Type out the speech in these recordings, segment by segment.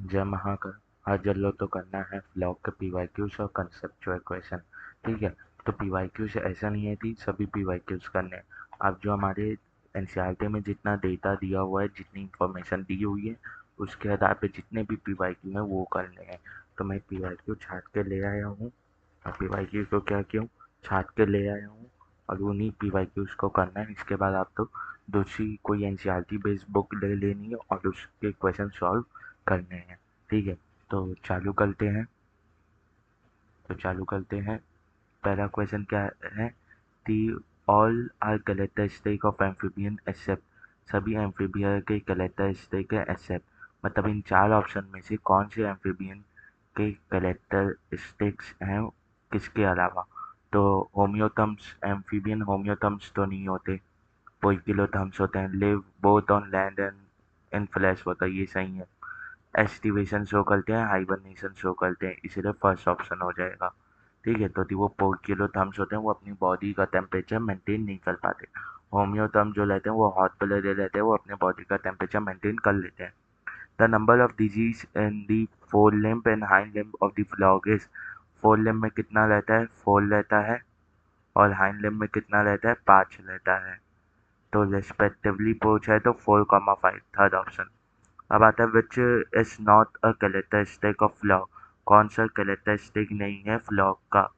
जय महाकाल। आज जल्लो तो करना है ब्लॉग के पीवाईक्यूज और कंसेप्चुअल क्वेश्चन। ठीक है। तो पीवाईक्यूज ऐसा नहीं है कि सभी पीवाईक्यूज करने हैं। आप जो हमारे एनसीईआरटी में जितना डेटा दिया हुआ है, जितनी इंफॉर्मेशन दी हुई है, उसके आधार पे जितने भी पीवाईक्यू हैं वो करने हैं। तो मैं पीवाईक्यू छाट के ले आया हूँ। और पीवाईक्यू को क्या क्यों छाट के ले आया हूँ, और उन्हीं पीवाईक्यूज को करना है। इसके बाद आप तो दूसरी कोई एनसीईआरटी बेस्ड बुक ले लेनी है और उसके क्वेश्चन सॉल्व करने हैं। ठीक है। तो चालू करते हैं। पहला क्वेश्चन क्या है? The all are characteristic of amphibian except. सभी एम्फीबियन के कैरेक्टरिस्टिक है एक्सेप्ट, मतलब इन चार ऑप्शन में से कौन से एम्फीबियन के कैरेक्टरिस्टिक्स हैं किसके अलावा? तो होम्योथम्स, एम्फीबियन होम्योथम्स तो नहीं होते। पोइकिलोथम्स होते हैं। Live both on land and in flash होता है, ये सही है। एस्टिवेशन शो करते हैं, हाइबरनेशन शो करते हैं, इसीलिए फर्स्ट ऑप्शन हो जाएगा। ठीक है। तो वो 4 किलो थम्स होते हैं, वो अपनी बॉडी का टेम्परेचर मेंटेन नहीं कर पाते। होम्योथम जो लेते हैं वो हॉट ब्लड रहते हैं, वो अपने बॉडी का टेम्परेचर मेंटेन कर लेते हैं। The number of disease in the four limb and hind limb of the frog is. Four limb में कितना रहता है? 4 रहता है। और हाइंड लिम्ब में कितना रहता है? 5 रहता है। तो रेस्पेक्टिवली पूछा है तो 4,5, थर्ड ऑप्शन। अब आता है which is not a characteristic of flog. कौन सा कैरेक्टरिस्टिक नहीं है फ्लॉग का?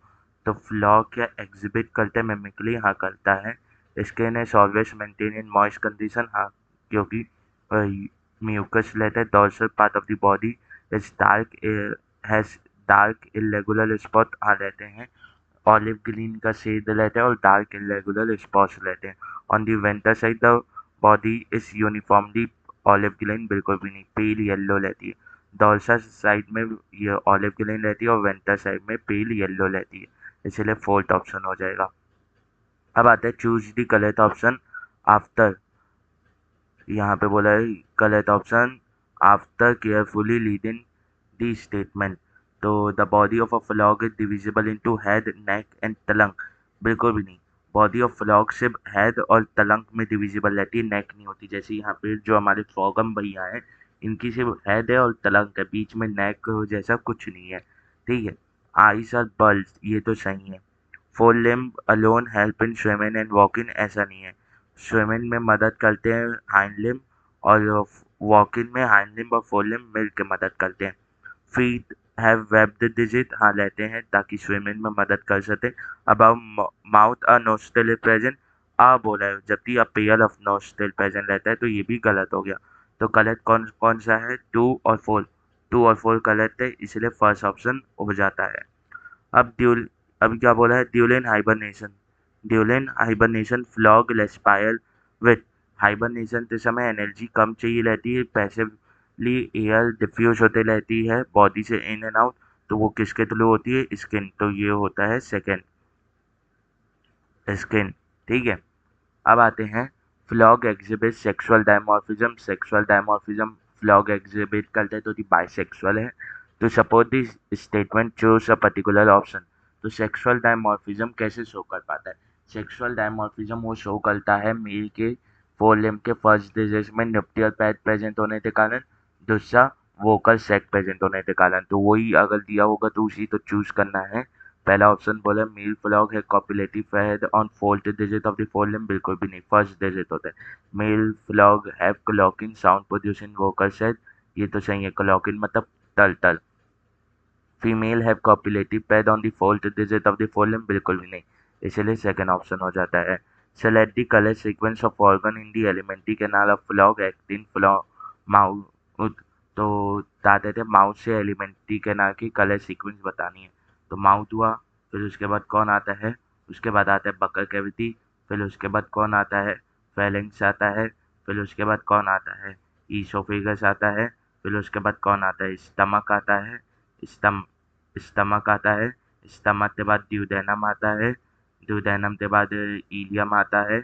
तो फ्लॉग क्या एग्जिबिट करते हैं मिमिकली? हाँ करता है। Skin is always maintain in moist condition. हाँ, क्योंकि म्यूकस लेते हैं। Dorsal part of the body is dark, has dark irregular spot. हाँ रहते हैं। ऑलिव ग्रीन का शेड रहता है और डार्क इरेगुलर स्पॉट्स रहते हैं। On the venter side the body is uniformly olive green, बिल्कुल भी नहीं, पेल येलो रहती है। डॉर्सल साइड में ये ऑलिव ग्रीन रहती है और वेंटर साइड में पेल येलो रहती है, इसलिए फोर्थ ऑप्शन हो जाएगा। अब आता है choose the correct option after. यहाँ पे बोला है correct option after carefully reading the statement. तो the body of a frog is divisible into head, neck and trunk. बिल्कुल भी नहीं। बॉडी ऑफ फ्रॉग सिर्फ हेड और तलंग में डिविजिबल रहती है, नेक नहीं होती। जैसे यहाँ पे जो हमारे फ्रॉगम भैया हैं, इनकी सिर्फ हेड है और तलंग है, बीच में नेक जैसा कुछ नहीं है। ठीक है। आईज आर बल्ज, ये तो सही है। Fore limb alone help in swimming and walking, ऐसा नहीं है। स्विमिंग में मदद करते हैं हाइंड लिम्ब, और वॉकिंग में हाइंड लिम्ब और फोर लिम्ब मिल के मदद करते हैं। फीट हैव वेब्ड डिजिट, हाँ लेते हैं ताकि स्विमिंग में मदद कर सके। Above mouth a nostril present, आ बोला है, जबकि a pair of nostril present रहता है, तो ये भी गलत हो गया। तो गलत कौन कौन सा है? 2 और 4 गलत है, इसलिए फर्स्ट ऑप्शन हो जाता है। अब ड्यूल अब क्या बोला है? During hibernation. During hibernation frog respire with. Hibernation के समय एनर्जी कम चाहिए रहती है, पैसिवली एयर डिफ्यूज होते रहती है बॉडी से इन एंड आउट। तो वो किसके थ्रू होती है? स्किन। तो ये होता है सेकेंड, स्किन। ठीक है। अब आते हैं flog exhibit sexual dimorphism. Sexual dimorphism flog exhibit करते हैं तो बाइसेक्सुअल है। तो suppose this statement choose a particular option. तो सेक्सुअल डायमॉर्फिज्म कैसे शो कर पाता है? सेक्सुअल डायमॉर्फिज्म वो शो करता है मेल के फोर लिम्ब के फर्स्ट डिजिट में न्यूक्लियर पैड प्रेजेंट होने के कारण, दूसरा वोकल सेक प्रेजेंट होने के कारण। तो वही अगर दिया होगा तो उसी तो चूज करना है। पहला ऑप्शन बोला मेल फ्लॉग है copulative head on fourth digit of the fore limb, बिल्कुल भी नहीं, फर्स्ट डिजिट होता है। Male frog have croaking sound producing vocal sac, ये तो सही है, क्लॉकिंग मतलब तल तल। Female have copulative pad on the fourth digit of the fore limb, बिल्कुल भी नहीं, इसलिए सेकंड ऑप्शन हो जाता है। Select the colour sequence of organ in the alimentary canal of frog acting flog mouth. तो बताते थे माउथ से एलिमेंट्री कैनाल की कलर सीक्वेंस बतानी है। तो माउथ हुआ, फिर उसके बाद कौन आता है? उसके बाद आता है बकर कैविटी। फिर उसके बाद कौन आता है? फेलेंक्स आता है। फिर उसके बाद कौन आता है? ईसोफेगस आता है। फिर उसके बाद कौन आता है? स्टमक आता है। स्टम स्टमक आता है। स्टमक के बाद ड्यूडेनम आता है। ड्यूडेनम के बाद इलियम आता है।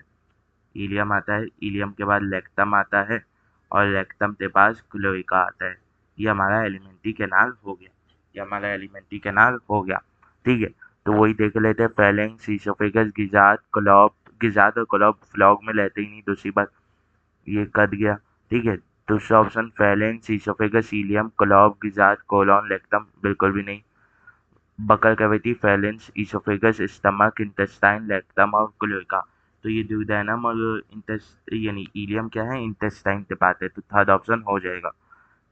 इलियम आता है। इलियम के बाद लेक्टम आता है। और लेक्टम के बाद क्लोइका आता है। ये हमारा एलिमेंट्री कैनाल हो गया। ये हमारा एलिमेंट्री कैनाल हो गया। ठीक है। तो वही देख लेते हैं। फेलेंक्स, ईसोफेगस, गिजार्ड, क्लॉप। गिजार्ड और क्लॉप फ्लॉग में लेते ही नहीं, दूसरी बात ये कट गया। ठीक है। दूसरा option pharynx, oesophagus, ileum, crop, gizzard, colon, rectum, बिल्कुल भी नहीं। Buccal cavity, pharynx, oesophagus, stomach, intestine, rectum और क्लोएका। तो ये दुओडेनम और इंटेस्ट यानी इलियम क्या है, इंटेस्टाइन के पार्ट है, तो थर्ड ऑप्शन हो जाएगा।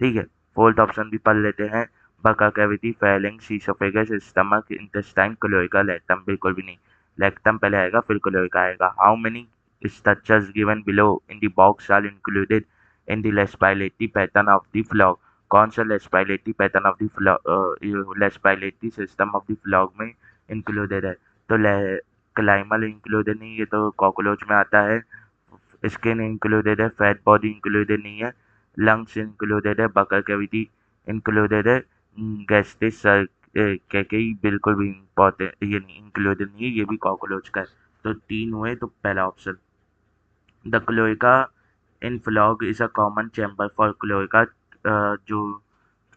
ठीक है, फोर्थ ऑप्शन भी पढ़ लेते हैं। Buccal cavity, pharynx, oesophagus, stomach, intestine, cloaca, rectum, बिल्कुल भी नहीं। रेक्टम पहले आएगा फिर क्लोएका आएगा। How many structures given below in the box are included in the respiratory pattern of the frog? कौन सा respiratory pattern of the frog, respiratory system of the frog में इंक्लूडेड है? तो क्लाइमल इंक्लूडेड नहीं, ये तो कॉकरोच में आता है। स्किन इंक्लूडेड है, फैट बॉडी इंक्लूडेड नहीं है, लंग्स इंक्लूडेड है, बकर कैविटी इंक्लूडेड है, गैस्ट्रिक कैकेई बिल्कुल भी इम्पोर्टेंट ये नहीं इंक्लूडेड नहीं है, ये भी कॉकरोच का है। तो तीन हुए, तो पहला option. The cloaca in flog is a common chamber for cloaca. जो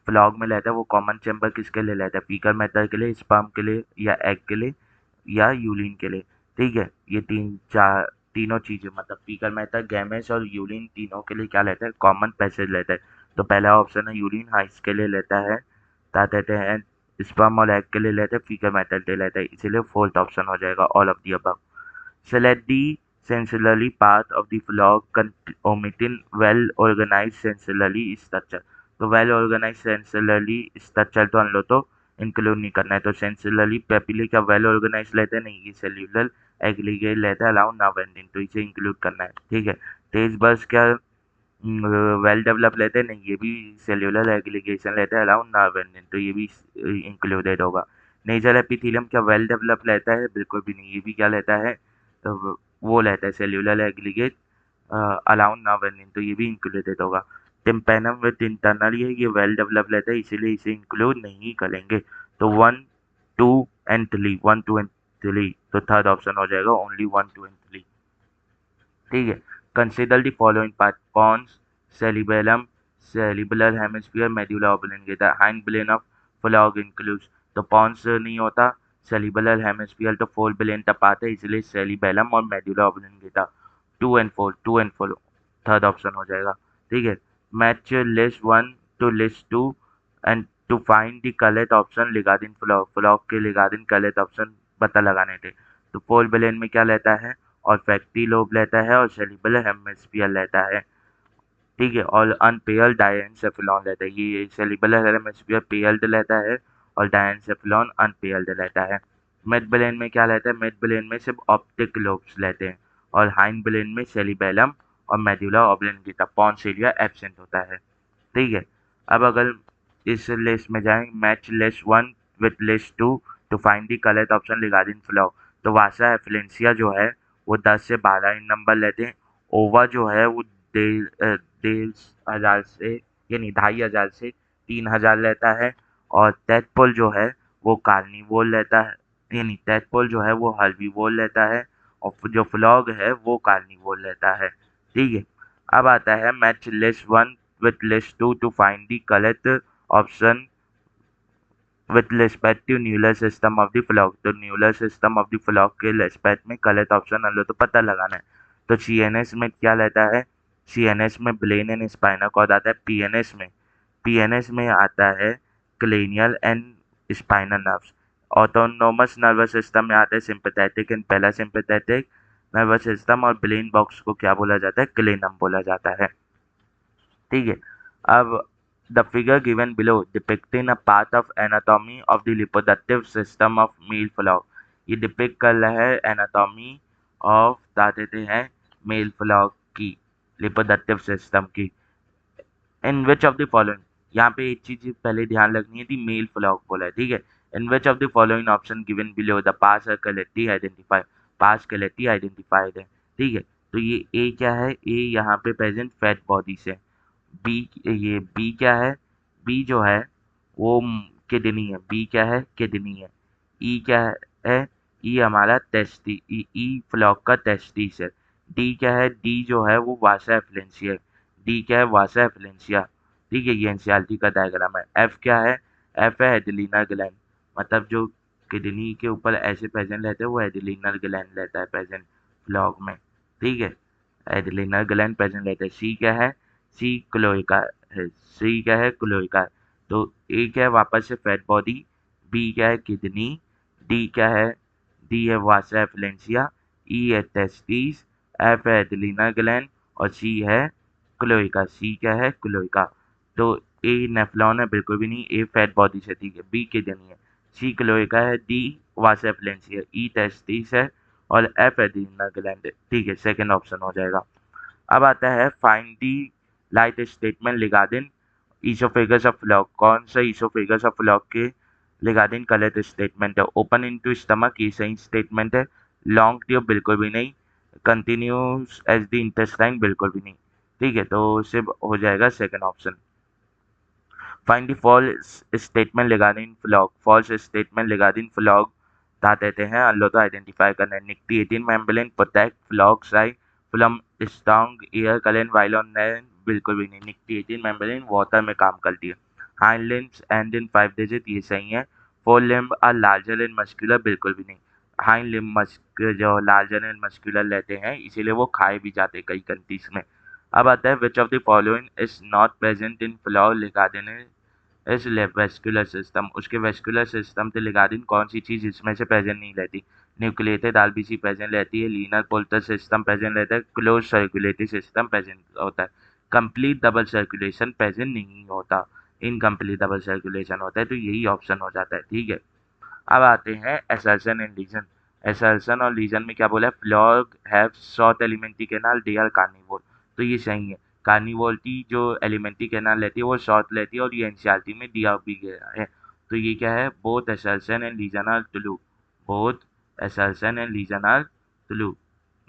फ्लॉग में लेता है वो कॉमन चैम्बर किसके लिए लेता है? फीकल मैटर के लिए, स्पर्म के लिए, या एग के लिए, या यूरिन के लिए? ठीक है, ये तीनों चीजें मतलब फीकल मैटर, गैमेट्स और यूरिन तीनों के लिए क्या लेता है? कॉमन पैसेज लेता है। तो पहला ऑप्शन है यूरिन, हाँ इसके लिए लेता है। क्या कहते हैं, स्पर्म और एग के लिए लेता है, फीकल मैटर के लिए लेता है, इसीलिए फोर्थ ऑप्शन हो जाएगा all of the above. Select the sensorily part of the flock omitting well-organized sensorily structure। तो वेल ऑर्गेनाइज सेंसुलरली स्ट्रक्चर तो हम लोग तो इंक्लूड नहीं करना है। तो सेंसुलरली पेपिले क्या वेल ऑर्गेनाइज लेते हैं? नहीं, ये सेल्यूलर एग्रीगेट लेता है, अलाउंड ना वेंडिंग, तो इसे इंक्लूड करना है। ठीक है, तेज बस क्या वेल डेवलप लेते हैं? नहीं, ये भी सेल्यूलर एग्रीगेशन लेता है, अलाउंड ना वेंडिंग, तो ये भी इंक्लूडेड होगा। नेजल एपिथेलियम क्या वेल डेवलप लेता है? बिल्कुल भी नहीं, ये भी क्या लेता है? तो वो लेता है सेल्यूलर एग्रीगेट, अलाउंड ना वेनिन, तो ये भी इंक्लूडेड होगा। टिम्पेनम विद इंटरनल ये वेल डेवलप लेता है, इसीलिए इसे इंक्लूड नहीं करेंगे। तो 1, 2 एंड 3, 1, 2 एंड 3, तो थर्ड ऑप्शन हो जाएगा ओनली 1, 2 एंड 3। ठीक है, consider the following part: pons, cerebellum, cerebral hemisphere, medulla oblongata. Hind brain of frog includes, तो पॉन्स नहीं होता, सेरिबुलर हेमिस्फीयर तो फोर ब्रेन का पार्ट है, इसलिए सेरिबेलम और medulla oblongata. 2 and 4 third option हो जाएगा। ठीक है, match list 1 to list 2 and to find the correct option regarding frog. Frog के रिगार्डिंग करेक्ट ऑप्शन पता लगाने थे। तो फोर ब्रेन में क्या लेता है? और फैक्टी लोब लेता है और सेरिबेलर हेमिस्फीयर लेता है। ठीक है, और अनपेयर्ड डायनसेफेलॉन लेता है। ये सेरिबेलर हेमिस्फीयर पेयर्ड लेता है और डायनसेफेलॉन अनपेयर्ड लेता है। मिड ब्रेन में क्या लेता है? मिड ब्रेन में सिर्फ ऑप्टिक लोब्स लेते हैं, और हाइंड ब्रेन में सेरिबेलम और मेडुला ऑब्लिंगेटा, पॉन्स एरिया एब्सेंट होता है। ठीक है, अब अगर इस लिस्ट में जाएं, match list 1 with list 2 to find the correct option regarding frog. तो वासा एफ्लेंसिया जो है वो 10 से 12 नंबर लेते हैं। ओवा जो है वो 1,500 से यानी 2,500 से 3,000 लेता है। और टेटपोल जो है वो कार्निवोर लेता है, यानी टेटपोल जो है वो हर्बीवोर लेता है, और जो फ्लॉग है वो कार्निवोर लेता है। ठीक है, अब आता है match list 1 with list 2 to find the correct option with respect to neural system of the frog. तो neural system of the frog के रेस्पेक्ट में करेक्ट ऑप्शन हम लोग तो पता लगाना है। तो सीएनएस में क्या लेता है? सीएनएस में ब्रेन एंड स्पाइनल कॉर्ड आता है। पीएनएस में आता है cranial and spinal nerves. Autonomous nervous system में आता है sympathetic and parasympathetic nervous system, और ब्रेन बॉक्स को क्या बोला जाता है? क्लेनम बोला जाता है। ठीक है, अब the figure given below depicting a part of anatomy of the reproductive system of male flog. ये डिपिक्ट कर रहा है एनाटॉमी ऑफ बता देते हैं मेल फ्लॉग की, रिप्रोडक्टिव सिस्टम की। इन विच ऑफ द फॉलोइंग, यहाँ पे एक चीज पहले ध्यान रखनी है, थी मेल फ्लॉग बोला है। ठीक है, in which of the following option given below the parts are correctly identify, parts correctly identified है। ठीक है, तो ये ए क्या है? ए यहाँ पे प्रेजेंट फैट बॉडी से। बी, ये बी क्या है? बी जो है वो किडनी है। बी क्या है? किडनी है। ई क्या है? ई हमारा टेस्टी, ई फ्लॉक का टेस्टिस है। डी क्या है? डी जो है वो वासा एफ्लेंसिया है। डी क्या है? वासा एफ्लेंसिया। ठीक है, ये एनसीईआरटी का डायग्राम है। एफ क्या है? एफ है एडिलीना ग्लैंड, मतलब जो किडनी के ऊपर ऐसे प्रेजेंट रहते हैं वो एडिलीनल ग्लैंड रहता है प्रेजेंट फ्लॉग में। ठीक है, एडिलीनल ग्लैंड प्रेजेंट रहता है। सी क्या है? सी क्लोइका है, सी क्या है, क्लोइका है। तो ए क्या है, वापस से फैट बॉडी, बी क्या है, किडनी, डी क्या है, डी है वासा एफिलेंसिया, ई है टेस्टिस, एफ है एडिलीना ग्लैंड और सी है क्लोइका। सी क्या है, क्लोइका। तो ए नेफ्लॉन है, बिल्कुल भी नहीं। ए फैट बॉडी से, ठीक है। बी किडनी है, सी क्लोइका है, डी वासा एफिलेंसिया, ई टेस्टिस है और एफ एडिलीना ग्लैंड है, ठीक है। सेकंड ऑप्शन हो जाएगा। अब आता है find the light statement regarding oesophagus of flog. कौन सा ईसोफेगस ऑफ फ्लॉग के रिगार्डिंग करेक्ट स्टेटमेंट है? ओपन इनटू स्टमक, ये सही स्टेटमेंट है। लॉन्ग ट्यूब, बिल्कुल भी नहीं। कंटिन्यूस एज द इंटेस्टाइन, बिल्कुल भी नहीं। ठीक है, तो सिर्फ हो जाएगा second option. Find the false statement regarding frog. False statement regarding frog क्या देते हैं? अल्लो तो आइडेंटिफाई करना है। निक्टी 18 मेम्ब्रेन प्रोटेक्ट फ्लॉग साई from strong air current while on land, बिल्कुल भी नहीं। निक्टी 18 मेम्ब्रेन वाटर में काम करती है। Hind limbs end in 5 digits, ये सही है। Fore limb are larger and muscular, बिल्कुल भी नहीं। हाइंड लिम्ब जो लार्जर एंड मस्कुलर रहते हैं, इसीलिए वो खाए भी जाते हैं कई कंट्रीज में। अब आता है विच of the following is not present in flog regarding इस वेस्कुलर सिस्टम। उसके वेस्कुलर सिस्टम से रिगार्डिंग कौन सी चीज इसमें से प्रेजेंट नहीं रहती? न्यूक्लिएटेड आरबीसी प्रेजेंट रहती है, लीनर पोर्टल सिस्टम प्रेजेंट रहता है, क्लोज सर्कुलेटरी सिस्टम प्रेजेंट होता है, कंप्लीट डबल सर्कुलेशन प्रेजेंट नहीं होता, इनकम्प्लीट डबल सर्कुलेशन होता है। तो यही ऑप्शन हो जाता है, ठीक है। अब आते हैं असर्शन एंड लीजन। असर्शन और लीजन में क्या बोला है? Frog have short alimentary canal, they are carnivore, तो ये सही है। कार्निवोर की जो एलिमेंट्री कैनाल रहती है वो शॉर्ट रहती है और ये एनसीईआरटी में दिया भी गया है। तो ये क्या है? Both assertion and reason are true, both assertion and reason are true,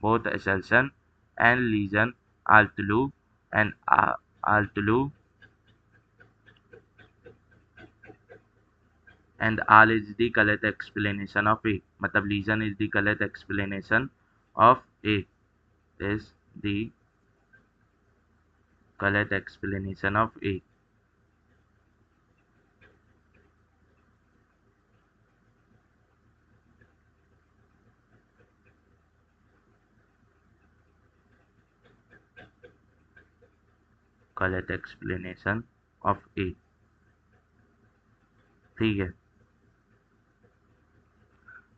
both assertion and reason are true and are true and R is the correct explanation of A. मतलब lesion is the correct explanation of A, is the correct explanation of A. correct explanation of A, ठीक है।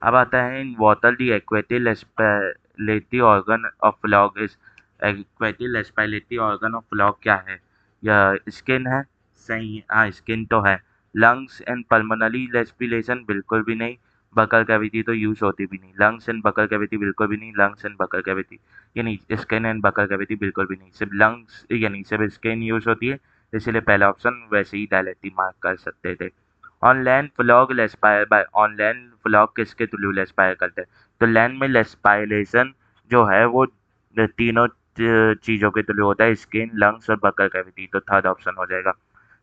अब आता है in water the aquatic respiratory organ of frog is. Aquatic respiratory organ of frog क्या है? यह skin है, सही है, हाँ स्किन तो है। लंग्स एंड पल्मोनरी रेस्पिरेशन, बिल्कुल भी नहीं। बकल कैविटी तो यूज होती भी नहीं। लंग्स एंड बकल कैविटी, बिल्कुल भी नहीं। लंग्स एंड बकल कैविटी यानी स्किन एंड बकल कैविटी, बिल्कुल भी नहीं। सिर्फ लंग्स यानी सिर्फ स्किन यूज होती है, इसीलिए पहला ऑप्शन वैसे ही डायरेक्टली मार्क कर सकते थे। On land frog respire by, on land frog किसके थ्रू लेस्पायर करते हैं? तो लैंड में लेस्पायरेशन जो है वो तीनों चीजों के थ्रू होता है, स्किन, लंग्स और बकल कैविटी। तो थर्ड ऑप्शन हो जाएगा।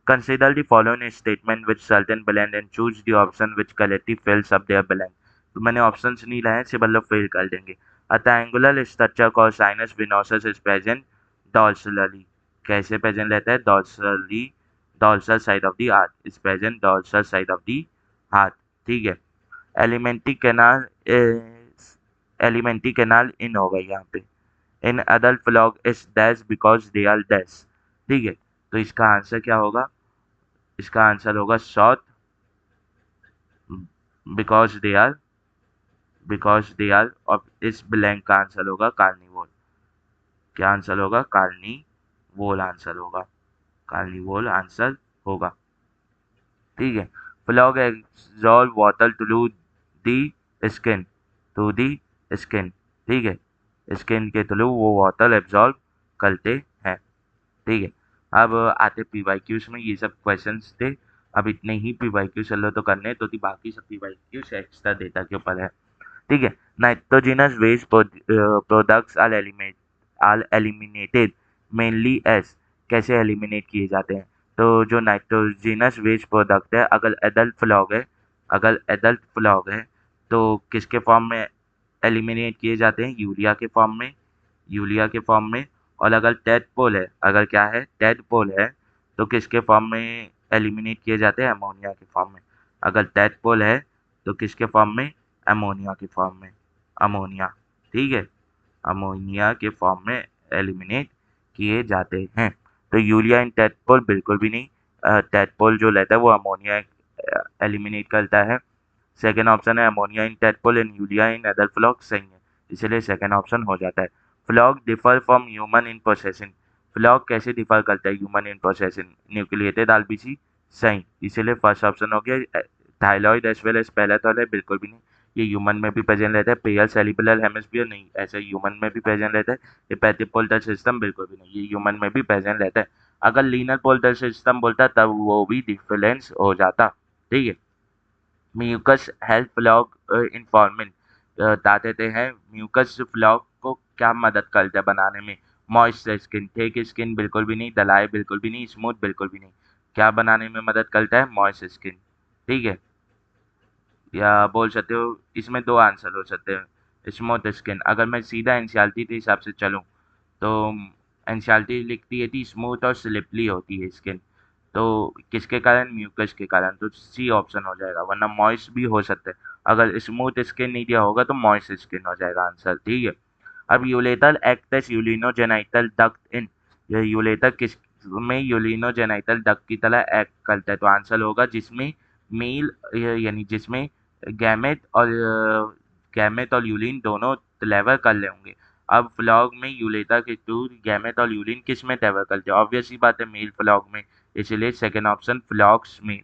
Consider the following statement which certain blank and choose the option which collective fills up their blank. तो मैंने ऑप्शंस नहीं लाए, सिर्फ मतलब फिल कर देंगे। A triangular structure called sinus venosus is present dorsally, कैसे प्रेजेंट रहता है? Dorsally, dorsal side of the heart is present, dorsal side of the heart, ठीक है। Alimentary canal is alimentary canal in होगा यहाँ पे। In adult frog is dash because they are dash, ठीक है। तो इसका आंसर क्या होगा? इसका आंसर होगा short, because they are, because they are, और इस ब्लैंक का आंसर होगा कार्निवोल। क्या आंसर होगा? कार्निवोल आंसर होगा, कार्निवोल आंसर होगा, ठीक है। Frog absorb water to the skin, to the skin, ठीक है। स्किन के थ्रू वो वाटर एब्जॉर्ब करते हैं, ठीक है। अब आते पीवाईक्यूज में, ये सब क्वेश्चंस थे। अब इतने ही पीवाईक्यू चलो तो करने तो थी, बाकी सब पीवाईक्यूज एक्स्ट्रा डेटा के ऊपर है, ठीक है। Nitrogenous waste products are eliminated mainly as, कैसे एलिमिनेट किए जाते हैं? तो जो नाइट्रोजिनस वेस्ट प्रोडक्ट है, अगर एडल्ट फ्लॉग है, अगर एडल्ट फ्लॉग है तो किसके फॉर्म में एलिमिनेट किए जाते हैं? यूरिया के फॉर्म में, यूरिया के फॉर्म में। और अगर टेडपोल है, अगर क्या है, टेडपोल है, तो किसके फॉर्म में एलिमिनेट किए जाते हैं? अमोनिया के फॉर्म में। अगर टेडपोल है तो किसके फॉर्म में? अमोनिया के फॉर्म में, अमोनिया, ठीक है। अमोनिया के फॉर्म में एलिमिनेट किए जाते हैं। तो यूलिया इन टेडपोल बिल्कुल भी नहीं। टेडपोल जो लेता है वो अमोनिया एलिमिनेट करता है। सेकेंड ऑप्शन है ammonia in tadpole and urea in other frog, सही है, इसलिए सेकेंड ऑप्शन हो जाता है। Frog differ from human in processing, frog कैसे डिफर करता है human in processing, nucleated RBC, सही, इसीलिए फर्स्ट ऑप्शन हो गया। Thyroid as well as parathyroid बिल्कुल भी नहीं, ये ह्यूमन में भी प्रेजेंट रहता है। पेयर सेरिब्रल हेमिस्फीयर नहीं, ऐसे ह्यूमन में भी प्रेजेंट रहता है। हेपेटिक पोल्टर सिस्टम बिल्कुल भी नहीं, ये ह्यूमन में भी प्रेजेंट रहता है। अगर लीनर पोल्टर सिस्टम बोलता तब वो भी डिफरेंस हो जाता, ठीक है। म्यूकस हेल्प फ्लॉग इन्फॉर्मेंट बताते हैं, म्यूकस फ्लॉग को क्या मदद करता है बनाने में, मॉइस्ट स्किन, थिक स्किन बिल्कुल भी नहीं, दलाई बिल्कुल भी नहीं, स्मूथ बिल्कुल भी नहीं, क्या बनाने में मदद करता है, मॉइस्ट स्किन, ठीक है। या बोल सकते हो इसमें दो आंसर हो सकते हैं, स्मूथ स्किन। अगर मैं सीधा एनसीईआरटी के हिसाब से चलूँ तो एनसीईआरटी लिखती है कि स्मूथ और स्लिपली होती है स्किन, तो किसके कारण, म्यूकस के कारण, तो सी ऑप्शन हो जाएगा, वरना मॉइस्ट भी हो सकता है। अगर स्मूथ स्किन नहीं दिया होगा तो मॉइस्ट स्किन हो जाएगा आंसर, ठीक है। अब यूलेटर एक्ट एज यूलिनोजेनाइटल डक्ट इन, यह यूलेटर किस में यूलिनोजेनाइटल डक्ट की तरह एक्ट करता है, तो आंसर होगा जिसमें मेल यानी जिसमें गैमेट और यूलिन दोनों ट्रैवल कर रहे होंगे। अब फ्लॉग में यूलेटर के थ्रू गैमेट और यूलिन किस में ट्रैवल करते हैं, ऑब्वियस ही बात है मेल फ्लॉग में, इसलिए सेकेंड ऑप्शन फ्लॉग्स में।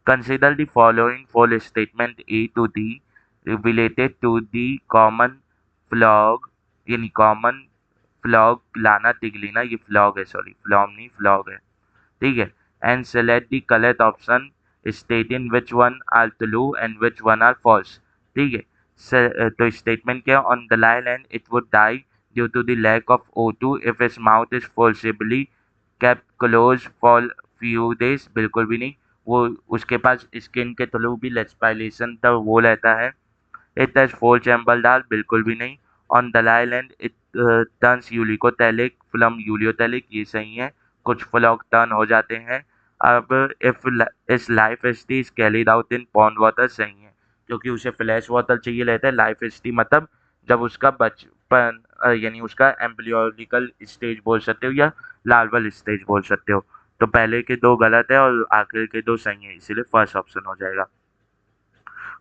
Consider the following four statement A to D related to the common frog, यानी कॉमन फ्लॉग लाना तिगलिना, ये फ्लॉग है, सॉरी फ्लॉग नहीं फ्लॉग है, ठीक है। And select the correct option state in which one are true and which one are false, ठीक है। तो स्टेटमेंट क्या, on the land it would die due to the lack of O2 if its mouth is forcibly kept close for few days, बिल्कुल भी नहीं, वो उसके पास स्किन के थ्रू भी रेस्पिरेशन तक वो रहता है। इट हैज फोर चैम्बर डाल, बिल्कुल भी नहीं। On dry land it turns uricotelic from ureotelic, ये सही है, कुछ फ्लॉग टर्न हो जाते हैं। अब इफ इस life ST is carried out in pond water, सही है, क्योंकि उसे फ्लैश वाटर चाहिए रहता है। लाइफ एसटी मतलब जब उसका बचपन यानी उसका एम्ब्रियोनिकल स्टेज बोल सकते हो या लार्वल स्टेज बोल सकते हो, तो पहले के दो गलत है और आखिर के दो सही है, इसीलिए फर्स्ट ऑप्शन हो जाएगा।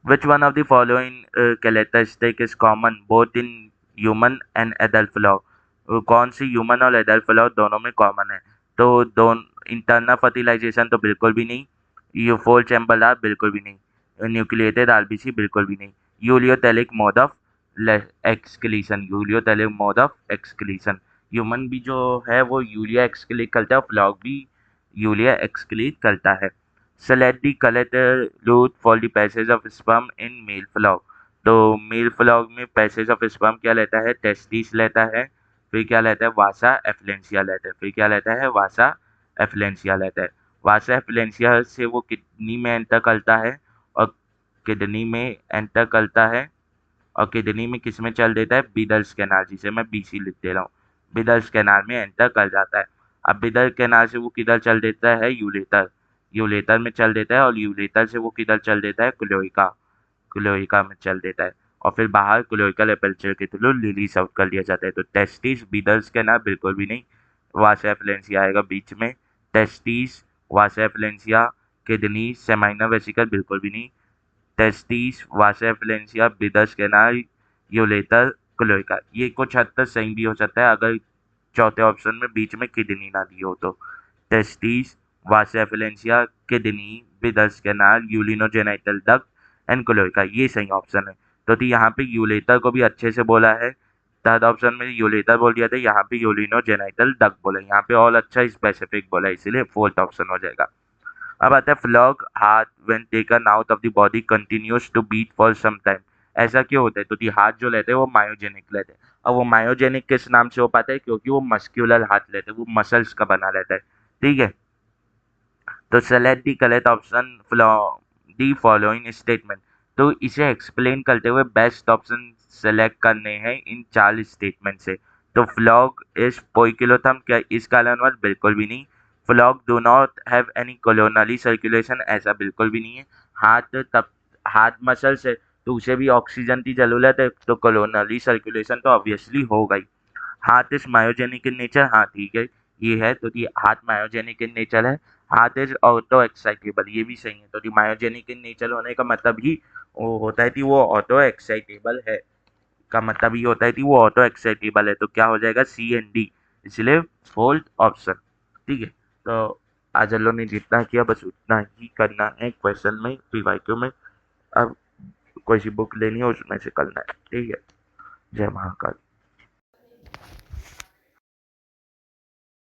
Which one of the following characteristic is common both in human and adult frog? कौन सी ह्यूमन और एडल्ट फ्लॉग दोनों में कॉमन है, तो दोनों इंटरनल फर्टिलाइजेशन तो बिल्कुल भी नहीं, ये फोर चैम्बर आर बिल्कुल भी नहीं, न्यूक्लिएटेड आरबीसी बिल्कुल भी नहीं, ureotelic mode of excretion, ureotelic mode of excretion, human भी जो है वो यूलिया एक्सक्रीट करता है, फ्लॉग भी यूलिया एक्सक्रीट करता है। Select the correct route for the passage of sperm in male frog, तो मेल फ्लॉग में पैसेज ऑफ स्पर्म क्या लेता है, टेस्टिस लेता है, फिर क्या लेता है, वासा एफ्लेंसिया लेता है, फिर क्या लेता है, वासा एफ्लेंसिया लेता है। वासा एफ्लेंसिया से वो किडनी में एंटर करता है और किडनी में एंटर करता है और किडनी में किस में चल देता है, बिदल्स कैनाल, जिसे मैं बीसी लिख दे रहा हूँ, बिदल्स कैनाल में एंटर कर जाता है। अब बिदल कैनाल से वो किधर चल देता है, यूलेटर, यूलेटर में चल देता है, और यूलेटर से वो किधर चल देता है, क्लोइका, क्लोइका में चल देता है, और फिर बाहर क्लोइकल एपर्चर के थ्रू रिलीज आउट कर दिया जाता है। तो टेस्टिस बिदल्स कैनाल बिल्कुल भी नहीं, वासा एफ्लेंसिया आएगा बीच में, testis, vasa efferentia, kidney, सेमाइना vesicle बिल्कुल भी नहीं, टेस्टिस, वासा एफ्लेंसिया, बिदल्स कैनाल, यूलेटर, क्लोइका, ये कुछ हद तक सही भी हो सकता है अगर चौथे ऑप्शन में बीच में किडनी ना दी हो तो। Testis, vasa efferentia, kidney, Bidder's canal, urinogenital duct and cloaca, ये सही ऑप्शन है। तो यहाँ पे यूलेटर को भी अच्छे से बोला है, थर्ड ऑप्शन में यूलेटर बोल दिया था, यहाँ पे यूलिनोजेनाइटल डक्ट बोला, यहाँ पे और अच्छा स्पेसिफिक बोला, इसीलिए फोर्थ ऑप्शन हो जाएगा। अब आता है frog heart when taken out of the body continues to beat for some time, ऐसा क्यों होता है, तो दी हार्ट जो लेते हैं वो मायोजेनिक लेते हैं। अब वो मायोजेनिक किस नाम से हो पाता है, क्योंकि वो मस्क्यूलर हार्ट लेते हैं, वो मसल्स का बना रहता है, ठीक है। तो select the correct option the following statement, तो इसे एक्सप्लेन करते हुए बेस्ट ऑप्शन सेलेक्ट करने हैं इन चार स्टेटमेंट से। तो फ्लॉग इज पोइकिलोथम, क्या इसका आंसर बिल्कुल भी नहीं। Frog do not have any coronary circulation, ऐसा बिल्कुल भी नहीं है। हार्ट तब हार्ट मसल्स है तो उसे भी ऑक्सीजन की जरूरत है, तो कोलोनरी सर्कुलेशन तो ऑब्वियसली होगा ही। Heart is myogenic in nature, हाँ ठीक है, ये है, तो the heart myogenic in nature है। हार्ट इज ऑटो एक्साइटेबल, ये भी सही है। तो दी मायोजेनिक इन नेचर होने का मतलब ही वो होता है कि वो ऑटो एक्साइटेबल है, का मतलब ये होता है कि वो ऑटो एक्साइटेबल है। तो क्या हो जाएगा, सी एंड डी, इसलिए फोर्थ ऑप्शन। ठीक है, तो आज हम लोग ने जितना किया बस उतना ही करना है क्वेश्चन में, पीवाईक्यू में। अब कोई सी बुक लेनी है उसमें से करना है। ठीक है, जय महाकाल।